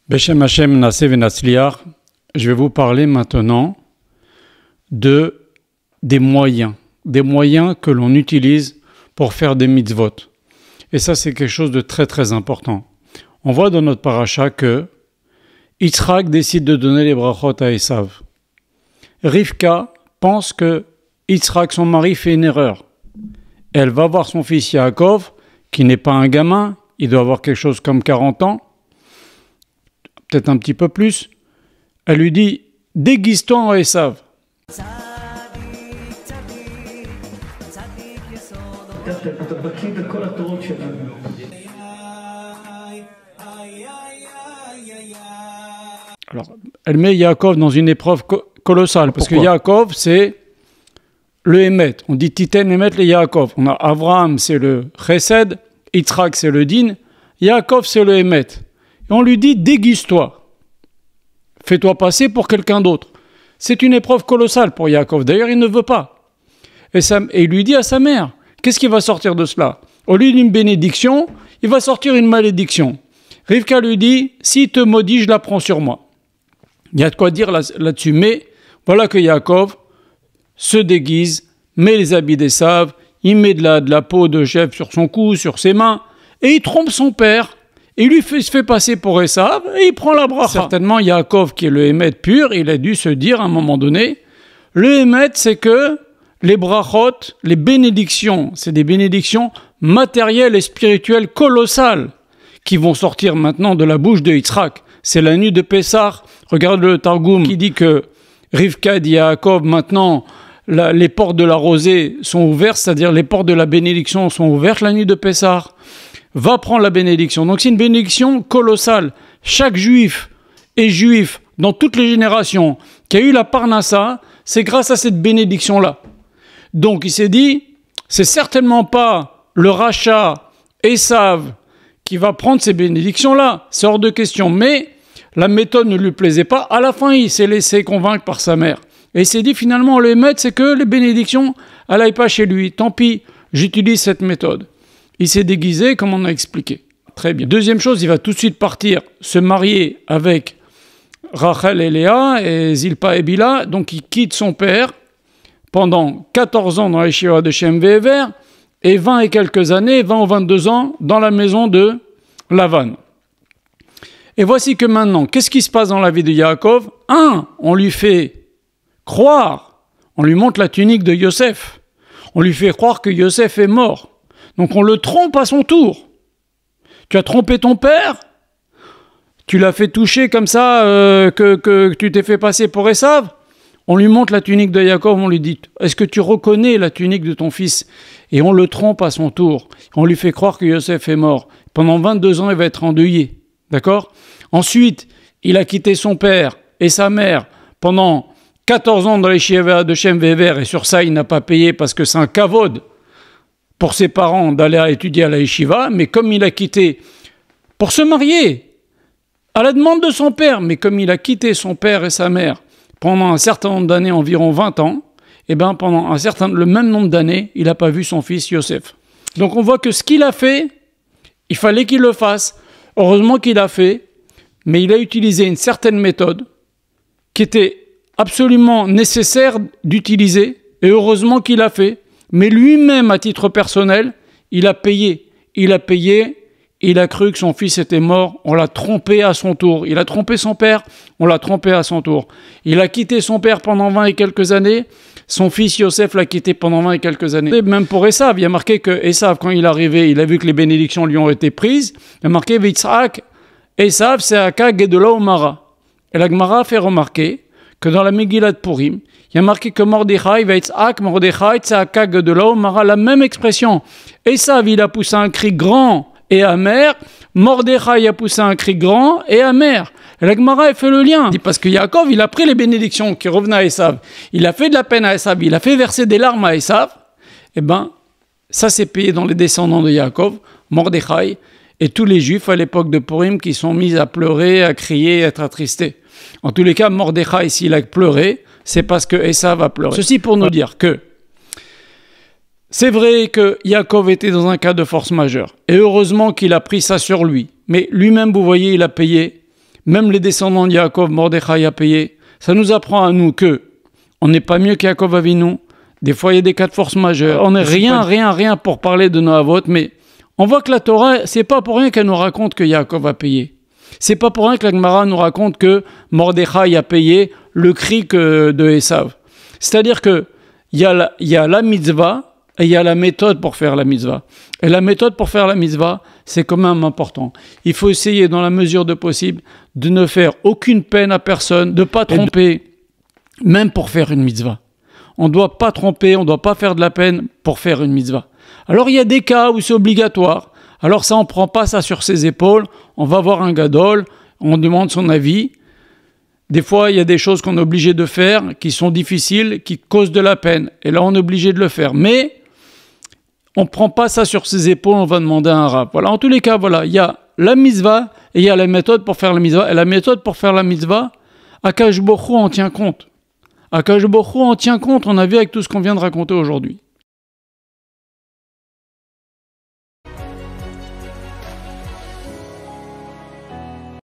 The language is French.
Beshem Hashem Naaseh Venatzliach, je vais vous parler maintenant des moyens que l'on utilise pour faire des mitzvot. Et ça, c'est quelque chose de très très important. On voit dans notre paracha que Yitzhak décide de donner les brachot à Esav. Rivka pense que Yitzhak, son mari, fait une erreur. Elle va voir son fils Yaakov, qui n'est pas un gamin, il doit avoir quelque chose comme 40 ans, peut-être un petit peu plus. Elle lui dit « Déguise-toi en Esav ». Alors, elle met Yaakov dans une épreuve colossale, parce que Yaakov, c'est le Emet. On dit Titen Emet le Yaakov. On a Abraham, c'est le Chesed, Yitzhak, c'est le Din, Yaakov, c'est le Emet. Et on lui dit, déguise-toi. Fais-toi passer pour quelqu'un d'autre. C'est une épreuve colossale pour Yaakov. D'ailleurs, il ne veut pas. Et il lui dit à sa mère, qu'est-ce qui va sortir de cela? Au lieu d'une bénédiction, il va sortir une malédiction. Rivka lui dit, s'il te maudit, je la prends sur moi. Il y a de quoi dire là-dessus. Mais voilà que Yaakov se déguise, met les habits d'Esav, il met de la peau de chèvre sur son cou, sur ses mains, et il trompe son père. Et il se fait passer pour Esav, et il prend la bracha. Certainement, Yaakov, qui est le Hémet pur, il a dû se dire à un moment donné, le Hémet, c'est que les brachot, les bénédictions, c'est des bénédictions matérielles et spirituelles colossales qui vont sortir maintenant de la bouche de Yitzhak. C'est la nuit de Pessah. Regarde le Targum qui dit que Rivka dit à Yaakov, maintenant, les portes de la rosée sont ouvertes, c'est-à-dire les portes de la bénédiction sont ouvertes la nuit de Pessah. Va prendre la bénédiction. Donc c'est une bénédiction colossale. Chaque juif et juif, dans toutes les générations, qui a eu la parnassa, c'est grâce à cette bénédiction-là. Donc il s'est dit, c'est certainement pas le rachat Esav qui va prendre ces bénédictions-là. C'est hors de question. Mais la méthode ne lui plaisait pas. À la fin, il s'est laissé convaincre par sa mère. Et il s'est dit, finalement, le Hémet, c'est que les bénédictions, elle n'aille pas chez lui. Tant pis, j'utilise cette méthode. Il s'est déguisé, comme on a expliqué. Très bien. Deuxième chose, il va tout de suite partir se marier avec Rachel et Léa et Zilpa et Bila. Donc il quitte son père pendant 14 ans dans la yeshiva de Shem Ve'ever et 20 et quelques années, 20 ou 22 ans, dans la maison de Lavan. Et voici que maintenant, qu'est-ce qui se passe dans la vie de Yaakov? On lui fait croire, on lui montre la tunique de Yosef. On lui fait croire que Yosef est mort. Donc on le trompe à son tour. Tu as trompé ton père, tu l'as fait toucher comme ça, que tu t'es fait passer pour Esav. On lui montre la tunique de Yaakov, on lui dit, est-ce que tu reconnais la tunique de ton fils? Et on le trompe à son tour. On lui fait croire que Yosef est mort. Pendant 22 ans, il va être endeuillé. D'accord? Ensuite, il a quitté son père et sa mère pendant 14 ans dans les yeshiva de Shem Ve'ever, et sur ça, il n'a pas payé parce que c'est un kavod pour ses parents d'aller étudier à la yeshiva, mais comme il a quitté pour se marier, à la demande de son père, mais comme il a quitté son père et sa mère pendant un certain nombre d'années, environ 20 ans, et bien pendant le même nombre d'années, il n'a pas vu son fils Yosef. Donc on voit que ce qu'il a fait, il fallait qu'il le fasse. Heureusement qu'il a fait, mais il a utilisé une certaine méthode qui était absolument nécessaire d'utiliser, et heureusement qu'il a fait. Mais lui-même, à titre personnel, il a payé. Il a cru que son fils était mort, on l'a trompé à son tour. Il a trompé son père, on l'a trompé à son tour. Il a quitté son père pendant 20 et quelques années, son fils Yosef l'a quitté pendant 20 et quelques années. Et même pour Esav, il y a marqué que Esav, quand il est arrivé, il a vu que les bénédictions lui ont été prises. Il y a marqué Yitzhak, Esav, c'est Aka Gedula Umara. Et la Gemara fait remarquer que dans la Megillat Purim, il y a marqué que Mordechai va Yitzhak, Mordechai, Tzaka Gedula Umara, la même expression. Esav, il a poussé un cri grand et amer. Mordechai a poussé un cri grand et amer. Et la Gemara a fait le lien. Parce que Yaakov, il a pris les bénédictions qui revenaient à Esav. Il a fait de la peine à Esav. Il a fait verser des larmes à Esav. Eh bien, ça s'est payé dans les descendants de Yaakov, Mordechai, et tous les Juifs à l'époque de Purim qui sont mis à pleurer, à crier, à être attristés. En tous les cas, Mordechai, s'il a pleuré, c'est parce que Esav a pleuré. Ceci pour nous dire que c'est vrai que Yaakov était dans un cas de force majeure. Et heureusement qu'il a pris ça sur lui. Mais lui-même, vous voyez, il a payé même les descendants de Yaakov, Mordechai a payé. Ça nous apprend à nous que on n'est pas mieux qu'Yaakov Avinu. Des fois, il y a des cas de force majeure. On n'est rien pour parler de nos avots, mais on voit que la Torah, c'est pas pour rien qu'elle nous raconte que Yaakov a payé. C'est pas pour rien que la Gemara nous raconte que Mordechai a payé le cri de Esav. C'est-à-dire que il y a la mitzvah et il y a la méthode pour faire la mitzvah. Et la méthode pour faire la mitzvah, c'est quand même important. Il faut essayer, dans la mesure de possible, de ne faire aucune peine à personne, de ne pas tromper, même pour faire une mitzvah. On ne doit pas tromper, on ne doit pas faire de la peine pour faire une mitzvah. Alors il y a des cas où c'est obligatoire. Alors ça, on ne prend pas ça sur ses épaules. On va voir un gadol, on demande son avis. Des fois, il y a des choses qu'on est obligé de faire, qui sont difficiles, qui causent de la peine. Et là, on est obligé de le faire. Mais on ne prend pas ça sur ses épaules, on va demander à un rab. Voilà, en tous les cas, voilà, il y a la mitzvah et il y a la méthode pour faire la mitzvah. Et la méthode pour faire la mitzvah, Akadosh Baruch Hu en tient compte. Akadosh Baruch Hu en tient compte, on a vu avec tout ce qu'on vient de raconter aujourd'hui.